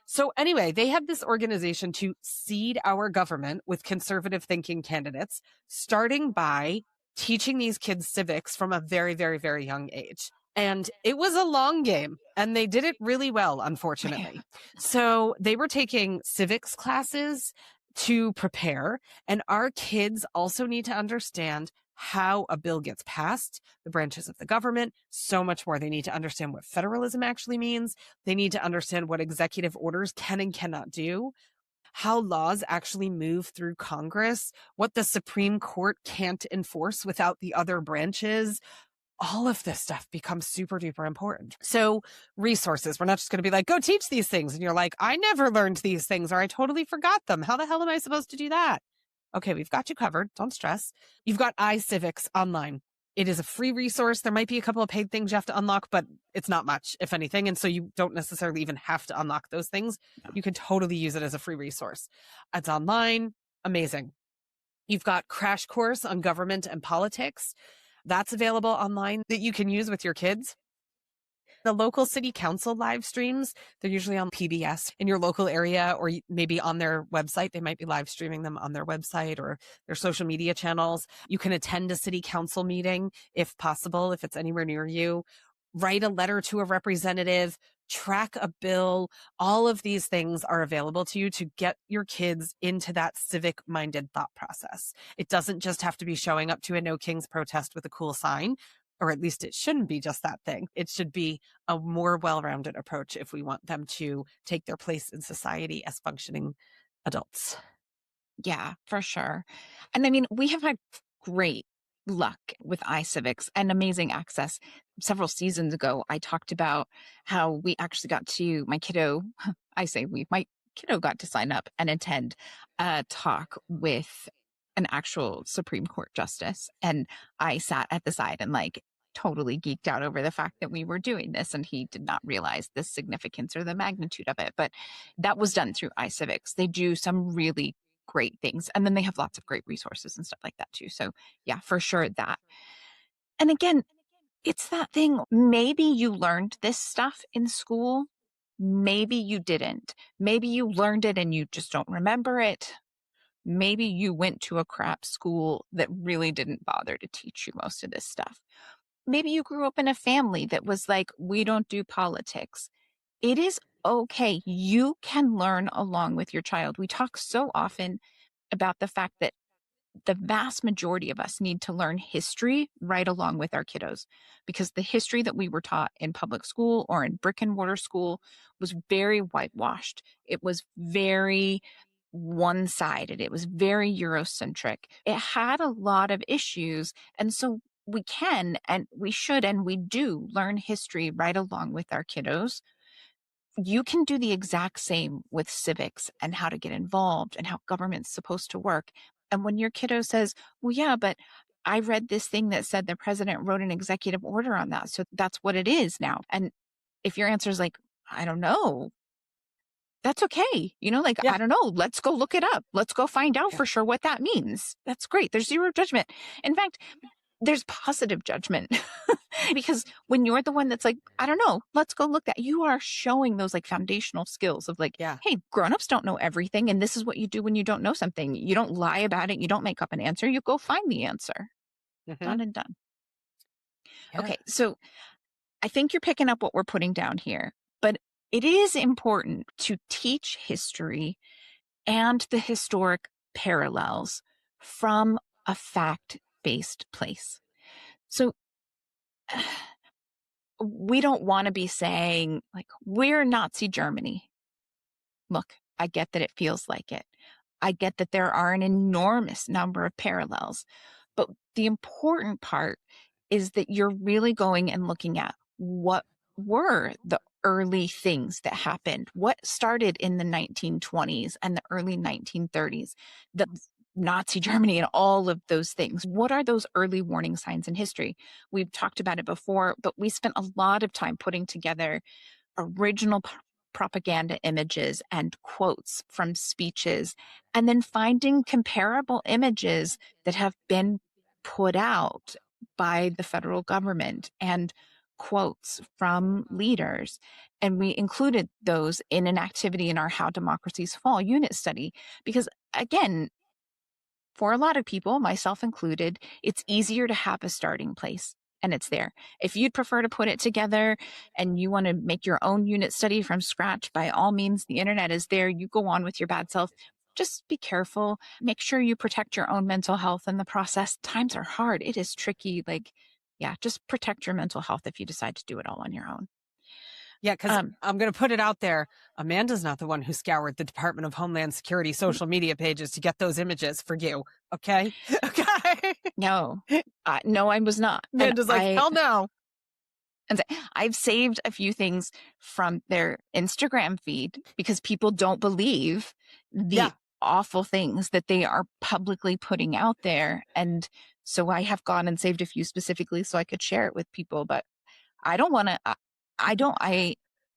B: So anyway, they had this organization to seed our government with conservative thinking candidates, starting by teaching these kids civics from a very, very, very young age. And it was a long game, and they did it really well, unfortunately. So they were taking civics classes to prepare. And our kids also need to understand how a bill gets passed, the branches of the government, so much more. They need to understand what federalism actually means. They need to understand what executive orders can and cannot do, how laws actually move through Congress, what the Supreme Court can't enforce without the other branches, all of this stuff becomes super duper important. So resources, we're not just going to be like, go teach these things. And you're like, I never learned these things, or I totally forgot them. How the hell am I supposed to do that? Okay, we've got you covered. Don't stress. You've got iCivics online. It is a free resource. There might be a couple of paid things you have to unlock, but it's not much, if anything. And so you don't necessarily even have to unlock those things. You can totally use it as a free resource. It's online. Amazing. You've got Crash Course on Government and Politics. That's available online that you can use with your kids. The local city council live streams, they're usually on PBS in your local area, or maybe on their website. They might be live streaming them on their website or their social media channels. You can attend a city council meeting if possible, if it's anywhere near you. Write a letter to a representative, track a bill. All of these things are available to you to get your kids into that civic-minded thought process. It doesn't just have to be showing up to a No Kings protest with a cool sign, or at least it shouldn't be just that thing. It should be a more well-rounded approach if we want them to take their place in society as functioning adults.
A: Yeah, for sure. And I mean, we have had great luck with iCivics and amazing access. Several seasons ago, I talked about how we actually got to my kiddo, I say my kiddo got to sign up and attend a talk with an actual Supreme Court justice. And I sat at the side and like totally geeked out over the fact that we were doing this. And he did not realize the significance or the magnitude of it. But that was done through iCivics. They do some really great things. And then they have lots of great resources and stuff like that too. So yeah, for sure that. And again, it's that thing. Maybe you learned this stuff in school. Maybe you didn't. Maybe you learned it and you just don't remember it. Maybe you went to a crap school that really didn't bother to teach you most of this stuff. Maybe you grew up in a family that was like, we don't do politics. It is okay. You can learn along with your child. We talk so often about the fact that the vast majority of us need to learn history right along with our kiddos, because the history that we were taught in public school or in brick and mortar school was very whitewashed. It was very one-sided. It was very Eurocentric. It had a lot of issues. And so we can and we should and we do learn history right along with our kiddos. You can do the exact same with civics and how to get involved and how government's supposed to work. And when your kiddo says, well, yeah, but I read this thing that said the president wrote an executive order on that, so that's what it is now. And if your answer is like, I don't know, that's okay. Like,
B: Yeah.
A: I don't know, let's go look it up. Let's go find out
B: Yeah.
A: for sure what that means. That's great. There's zero judgment. In fact, there's positive judgment because when you're the one that's like, I don't know, let's go look at, you are showing those like foundational skills of like,
B: Yeah.
A: hey, grownups don't know everything. And this is what you do when you don't know something. You don't lie about it. You don't make up an answer. You go find the answer.
B: Mm-hmm.
A: Done and done.
B: Yeah.
A: Okay. So I think you're picking up what we're putting down here, but it is important to teach history and the historic parallels from a fact-based place. So we don't want to be saying, like, we're Nazi Germany. Look, I get that it feels like it. I get that there are an enormous number of parallels. But the important part is that you're really going and looking at what were the early things that happened, what started in the 1920s and the early 1930s, the Nazi Germany and all of those things. What are those early warning signs in history? We've talked about it before, but we spent a lot of time putting together original propaganda images and quotes from speeches, and then finding comparable images that have been put out by the federal government and quotes from leaders. And we included those in an activity in our How Democracies Fall unit study, because again, for a lot of people, myself included, it's easier to have a starting place. And it's there. If you'd prefer to put it together and you want to make your own unit study from scratch, by all means, the internet is there. You go on with your bad self. Just be careful. Make sure you protect your own mental health in the process. Times are hard. It is tricky. Like, yeah, just protect your mental health if you decide to do it all on your own.
B: Yeah, because I'm going to put it out there. Amanda's not the one who scoured the Department of Homeland Security social media pages to get those images for you. Okay? Okay.
A: No, no, I was not. And
B: Amanda's like, hell no.
A: I've saved a few things from their Instagram feed because people don't believe the awful things that they are publicly putting out there. And so I have gone and saved a few specifically so I could share it with people. But I don't want to, I don't, I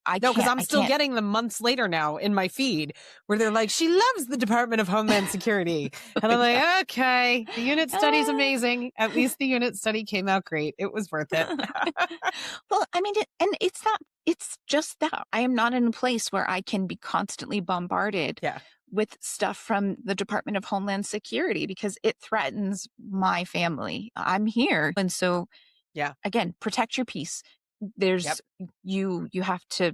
B: No, because
A: can't,
B: I'm
A: I
B: still
A: can't.
B: getting them months later now in my feed where they're like, she loves the Department of Homeland Security. And I'm like, okay, the unit study's amazing. At least the unit study came out great. It was worth it.
A: Well, I mean, and it's just that I am not in a place where I can be constantly bombarded with stuff from the Department of Homeland Security because it threatens my family. I'm here. And so, again, protect your peace. There's you have to,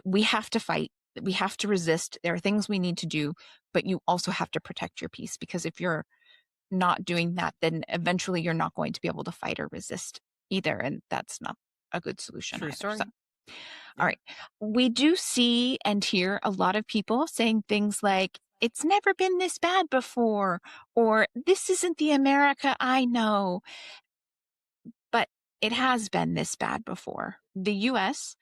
A: we have to fight. We have to resist. There are things we need to do, but you also have to protect your peace because if you're not doing that, then eventually you're not going to be able to fight or resist either. And that's not a good solution.
B: True
A: either.
B: story.
A: So, all right. We do see and hear a lot of people saying things like, it's never been this bad before, or this isn't the America I know. But it has been this bad before. The US,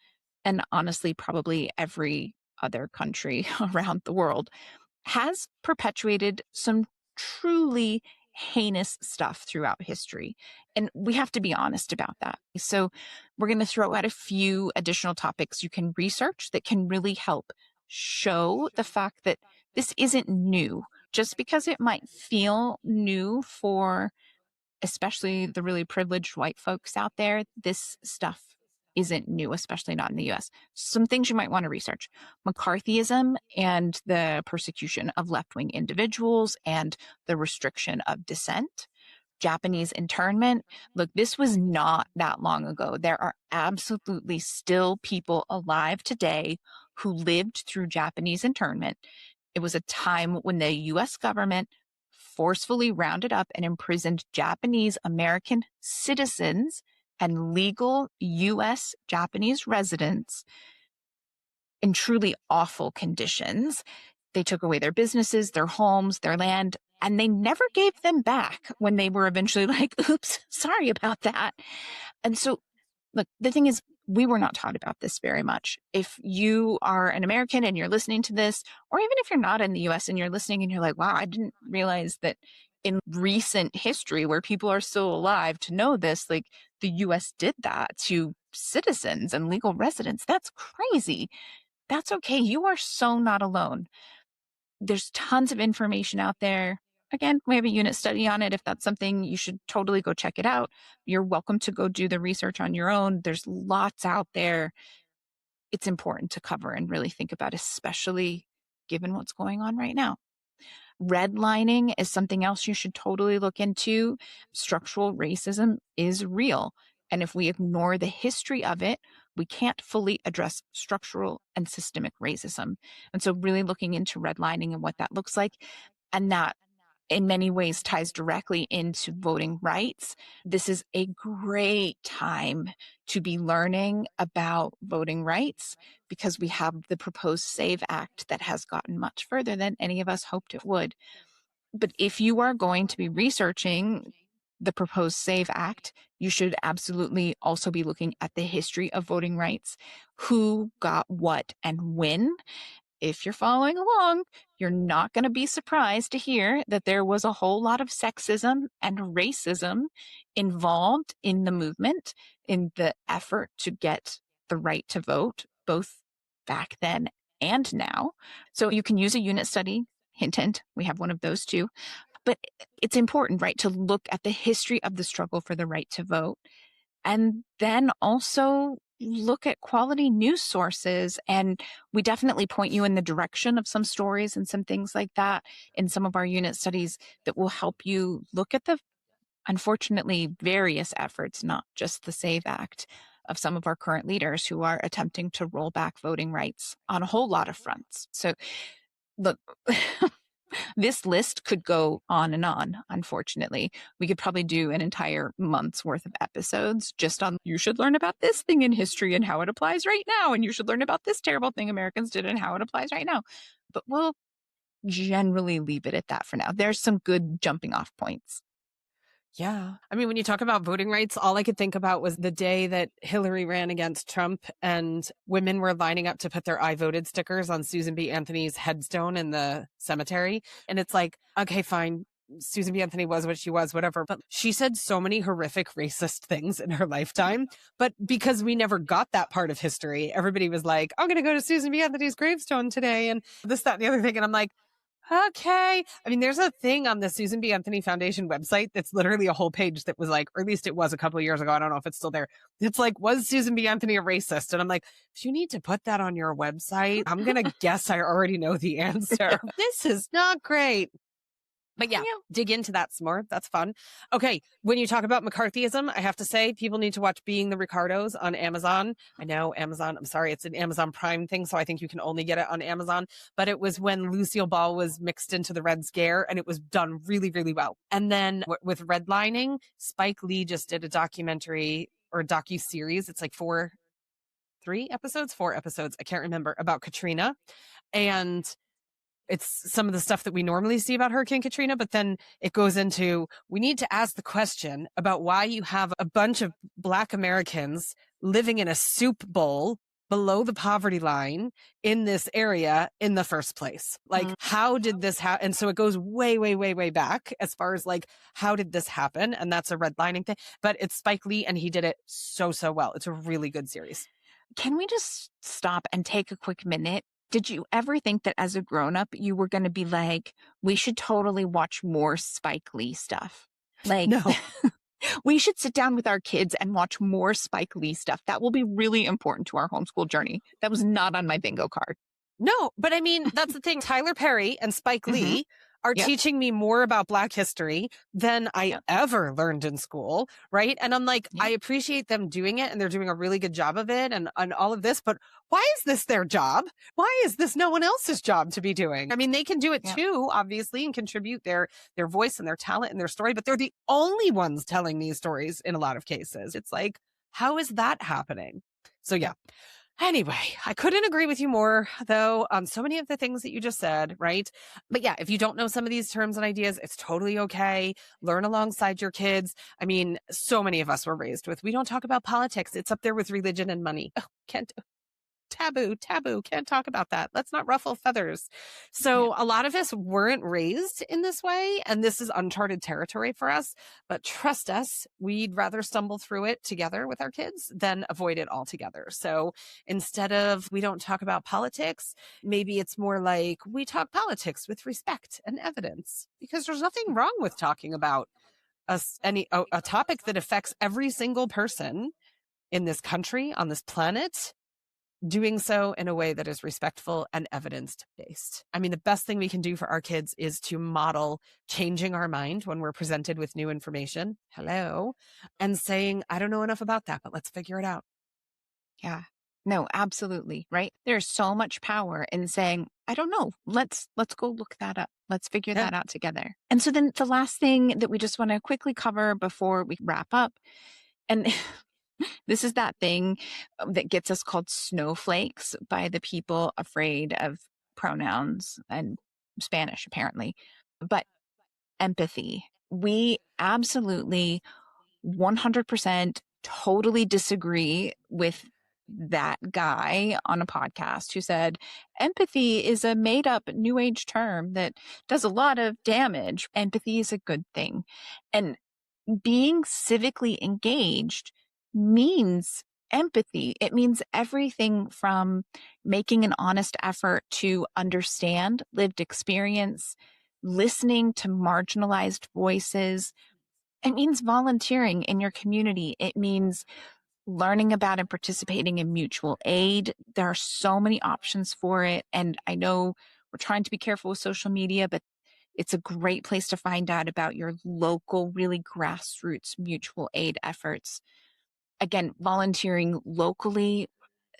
A: and honestly, probably every other country around the world, has perpetuated some truly heinous stuff throughout history. And we have to be honest about that. So we're going to throw out a few additional topics you can research that can really help show the fact that this isn't new. Just because it might feel new for especially the really privileged white folks out there, this stuff isn't new, especially not in the US. Some things you might want to research: McCarthyism and the persecution of left wing individuals and the restriction of dissent. Japanese internment. Look, this was not that long ago. There are absolutely still people alive today who lived through Japanese internment. It was a time when the US government forcefully rounded up and imprisoned Japanese American citizens and legal US Japanese residents in truly awful conditions. They took away their businesses, their homes, their land, and they never gave them back when they were eventually like, oops, sorry about that. And so, look, the thing is, we were not taught about this very much. If you are an American and you're listening to this, or even if you're not in the US and you're listening and you're like, wow, I didn't realize that in recent history where people are still alive to know this, like the US did that to citizens and legal residents. That's crazy. That's okay. You are so not alone. There's tons of information out there. Again, we have a unit study on it. If that's something, you should totally go check it out. You're welcome to go do the research on your own. There's lots out there. It's important to cover and really think about, especially given what's going on right now. Redlining is something else you should totally look into. Structural racism is real. And if we ignore the history of it, we can't fully address structural and systemic racism. And so, really looking into redlining and what that looks like, and that in many ways ties directly into voting rights. This is a great time to be learning about voting rights because we have the proposed SAVE Act that has gotten much further than any of us hoped it would. But if you are going to be researching the proposed SAVE Act, you should absolutely also be looking at the history of voting rights, who got what and when. If you're following along, you're not going to be surprised to hear that there was a whole lot of sexism and racism involved in the movement, in the effort to get the right to vote, both back then and now. So you can use a unit study. Hint, hint, we have one of those too. But it's important, right, to look at the history of the struggle for the right to vote. And then also look at quality news sources. And we definitely point you in the direction of some stories and some things like that in some of our unit studies that will help you look at the, unfortunately, various efforts, not just the SAVE Act, of some of our current leaders who are attempting to roll back voting rights on a whole lot of fronts. So, look, this list could go on and on, unfortunately. We could probably do an entire month's worth of episodes just on, you should learn about this thing in history and how it applies right now. And you should learn about this terrible thing Americans did and how it applies right now. But we'll generally leave it at that for now. There's some good jumping off points.
B: Yeah. I mean, when you talk about voting rights, all I could think about was the day that Hillary ran against Trump and women were lining up to put their I voted stickers on Susan B. Anthony's headstone in the cemetery. And it's like, okay, fine. Susan B. Anthony was what she was, whatever. But she said so many horrific racist things in her lifetime. But because we never got that part of history, everybody was like, I'm going to go to Susan B. Anthony's gravestone today and this, that, and the other thing. And I'm like, okay. I mean, there's a thing on the Susan B. Anthony Foundation website that's literally a whole page that was like, or at least it was a couple of years ago. I don't know if it's still there. It's like, was Susan B. Anthony a racist? And I'm like, if you need to put that on your website, I'm going to guess I already know the answer. This is not great. But yeah, dig into that some more. That's fun. Okay. When you talk about McCarthyism, I have to say people need to watch Being the Ricardos on Amazon. I know Amazon, I'm sorry, it's an Amazon Prime thing, so I think you can only get it on Amazon. But it was when Lucille Ball was mixed into the Red Scare and it was done really, really well. And then with redlining, Spike Lee just did a documentary or docu-series. It's like 4 episodes, I can't remember, about Katrina. And it's some of the stuff that we normally see about Hurricane Katrina, but then it goes into, we need to ask the question about why you have a bunch of Black Americans living in a soup bowl below the poverty line in this area in the first place. Like, how did this happen? And so it goes way, way, way, way back as far as like, how did this happen? And that's a redlining thing, but it's Spike Lee and he did it so, so well. It's a really good series.
A: Can we just stop and take a quick minute? Did you ever think that as a grown-up, you were going to be like, we should totally watch more Spike Lee stuff? Like,
B: no.
A: We should sit down with our kids and watch more Spike Lee stuff. That will be really important to our homeschool journey. That was not on my bingo card.
B: No, but I mean, that's the thing. Tyler Perry and Spike Lee are teaching me more about Black history than I ever learned in school, right? And I'm like, I appreciate them doing it and they're doing a really good job of it and all of this, but why is this their job? Why is this no one else's job to be doing? I mean, they can do it too, obviously, and contribute their voice and their talent and their story, but they're the only ones telling these stories in a lot of cases. It's like, how is that happening? So yeah. Anyway, I couldn't agree with you more, though, on so many of the things that you just said, right? But yeah, if you don't know some of these terms and ideas, it's totally okay. Learn alongside your kids. I mean, so many of us were raised with, we don't talk about politics. It's up there with religion and money. Oh, taboo, can't talk about that. Let's not ruffle feathers. So a lot of us weren't raised in this way, and this is uncharted territory for us. But trust us, we'd rather stumble through it together with our kids than avoid it altogether. So instead of we don't talk about politics, maybe it's more like we talk politics with respect and evidence, because there's nothing wrong with talking about a topic that affects every single person in this country, on this planet, doing so in a way that is respectful and evidence-based. I mean, the best thing we can do for our kids is to model changing our mind when we're presented with new information. Hello. And saying, I don't know enough about that, but let's figure it out.
A: Yeah. No, absolutely. Right. There's so much power in saying, I don't know. Let's go look that up. Let's figure that out together. And so then the last thing that we just want to quickly cover before we wrap up, and this is that thing that gets us called snowflakes by the people afraid of pronouns and Spanish, apparently. But empathy. We absolutely 100% totally disagree with that guy on a podcast who said empathy is a made up new age term that does a lot of damage. Empathy is a good thing. And being civically engaged means empathy. It means everything from making an honest effort to understand lived experience, listening to marginalized voices. It means volunteering in your community. It means learning about and participating in mutual aid. There are so many options for it. And I know we're trying to be careful with social media, but it's a great place to find out about your local, really grassroots mutual aid efforts. Again, volunteering locally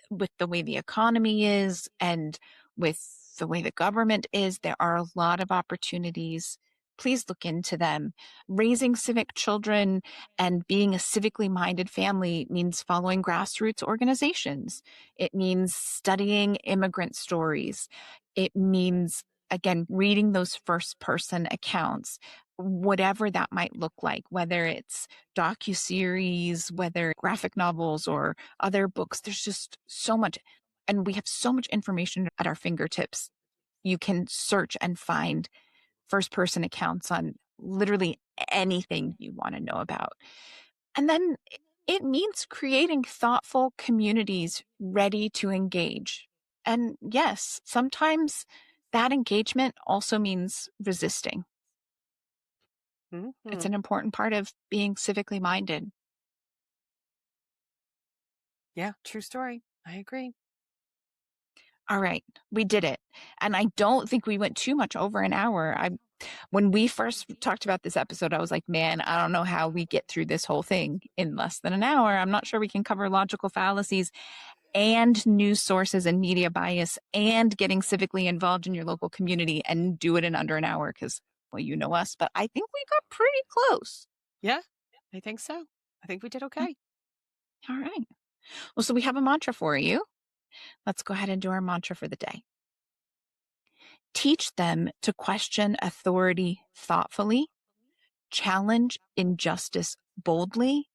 A: with the way the economy is and with the way the government is, there are a lot of opportunities. Please look into them. Raising civic children and being a civically minded family means following grassroots organizations. It means studying immigrant stories. It means again, reading those first person accounts, whatever that might look like, whether it's docuseries, whether graphic novels or other books, there's just so much. And we have so much information at our fingertips. You can search and find first person accounts on literally anything you want to know about. And then it means creating thoughtful communities ready to engage. And yes, sometimes that engagement also means resisting. It's
B: Hmm.
A: an important part of being civically minded.
B: Yeah, true story. I agree.
A: All right, we did it. And I don't think we went too much over an hour. When we first talked about this episode, I was like, man, I don't know how we get through this whole thing in less than an hour. I'm not sure we can cover logical fallacies and news sources and media bias and getting civically involved in your local community and do it in under an hour because, well, you know us, but I think we got pretty close.
B: Yeah, I think so. I think we did okay.
A: All right. Well, so we have a mantra for you. Let's go ahead and do our mantra for the day. Teach them to question authority thoughtfully, challenge injustice boldly,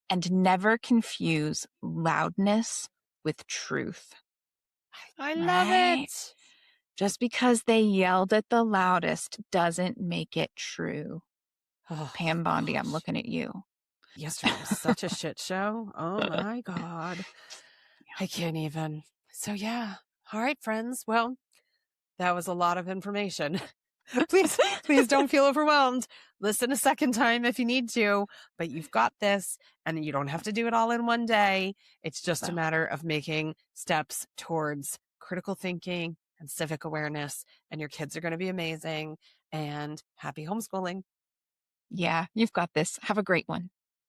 A: and never confuse loudness with truth.
B: I love
A: Right?
B: it.
A: Just because they yelled at the loudest doesn't make it true.
B: Oh,
A: Pam Bondi, I'm
B: gosh.
A: looking at you.
B: Yesterday was such a shit show. Oh my God. I can't even. So, yeah. All right, friends. Well, that was a lot of information. Please don't feel overwhelmed. Listen a second time if you need to, but you've got this and you don't have to do it all in one day. It's just a
A: So,
B: matter of making steps towards critical thinking and civic awareness, and your kids are going to be amazing. And happy homeschooling.
A: yeah, you've got this. Have a great one.